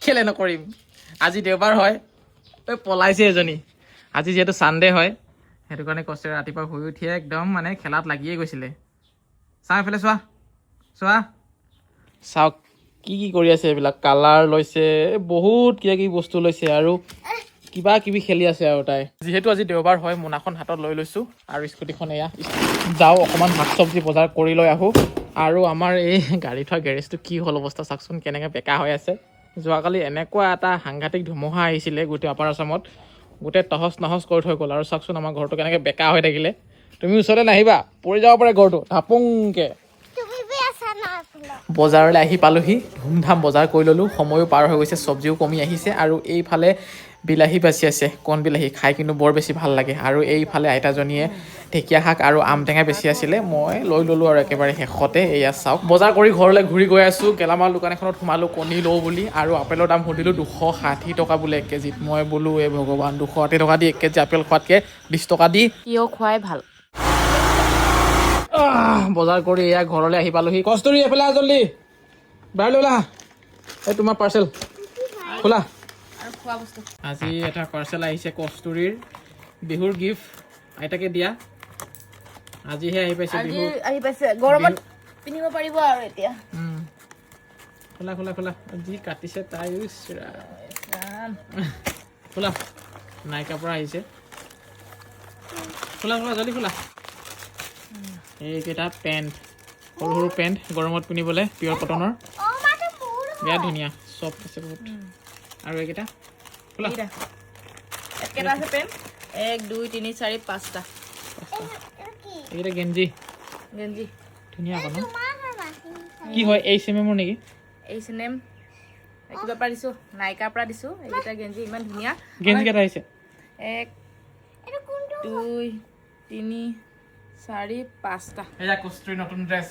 কেলে নকৰিম আজি দেওবাৰ হয় ঐ পলাইছে এজনী আজি যিহেতু ছানডে হয় সেইটো কাৰণে কষ্টে ৰাতিপুৱা শুই উঠিয়ে একদম মানে খেলাত লাগিয়ে গৈছিলে চাওঁ এইফালে চোৱা চোৱা চাওক কি কি কৰি আছে এইবিলাক কালাৰ লৈছে বহুত কিবা কিবি বস্তু লৈছে আৰু কিবা কিবি খেলি আছে আৰু তাই যিহেতু আজি দেওবাৰ হয় মোনাখন হাতত লৈ লৈছোঁ আৰু স্কুটিখন এয়া যাওঁ অকণমান শাক চব্জি বজাৰ কৰি লৈ আহোঁ আৰু আমাৰ এই গাড়ী থোৱা গেৰেজটো কি হ'ল অৱস্থা চাওকচোন কেনেকৈ বেকা হৈ আছে যোৱাকালি এনেকুৱা এটা সাংঘাতিক ধুমুহা আহিছিলে গোটেই আপাৰ আছামত গোটেই তহচ নহচ কৰি থৈ গ'ল আৰু চাওকচোন আমাৰ ঘৰটো কেনেকৈ বেকা হৈ থাকিলে তুমি ওচৰলৈ নাহিবা পৰি যাব পাৰে ঘৰটো ধাপুংকৈ বজাৰলৈ আহি পালোহি ধুমধাম বজাৰ কৰি ল'লোঁ সময়ো পাৰ হৈ গৈছে চব্জিও কমি আহিছে আৰু এইফালে বিলাহী বাচি আছে কণ বিলাহী খাই কিন্তু বৰ বেছি ভাল লাগে আৰু এইফালে আইতাজনীয়ে ঢেকীয়া শাক আৰু আম টেঙা বেছি আছিলে মই লৈ ল'লোঁ আৰু একেবাৰে শেষতে এয়া চাওক বজাৰ কৰি ঘৰলৈ ঘূৰি গৈ আছোঁ গেলামাল দোকান এখনত সোমালোঁ কণী লওঁ বুলি আৰু আপেলৰ দাম সুধিলোঁ 260 টকা বোলে 1 কেজিত মই বোলো এই ভগৱান 260 টকা দি 1 কেজি আপেল খোৱাতকৈ 20 টকা দি কিয় খুৱাই ভাল বজাৰ কৰি এয়া ঘৰলৈ আহি পালোহি কষ্টুৰি এফালে আহ জল্দি বাহিৰলৈ ওলা এই তোমাৰ পাৰ্চেল খোলা আৰু খোৱা বস্তু আজি এটা পাৰ্চেল আহিছে কষ্টুৰিৰ বিহুৰ গিফ্ট আইতাকে দিয়া আজিহে আহি পাইছে আজি বিহু আহি পাইছে গৰমত পিন্ধিব পাৰিব আৰু এতিয়া খোলা খোলা খোলা যি কাটিছে তাই ৰাম খোলা নাইকাৰ পৰা আহিছে খোলা খোলা জল্দি খোলা এইকেইটা পেণ্ট সৰু সৰু পেণ্ট গৰমত পিন্ধিবলৈ পিয়ৰ কটনৰ বিৰাট ধুনীয়া চফ্ট আছে বহুত আৰু এইকেইটা খোলা কেইটা আছে পেন 1 2 3 4 5টা এইকেইটা গেঞ্জি গেঞ্জি ধুনীয়া আকৌ ন কি হয় H&M নেকি H&M কিবা পৰা দিছোঁ নাইকাৰ পৰা দিছোঁ এইকেইটা গেঞ্জি ইমান ধুনীয়া গেঞ্জি কেইটা আহিছে 1 2 3 4 5টা এয়া কষ্টুৰি নতুন ড্ৰেছ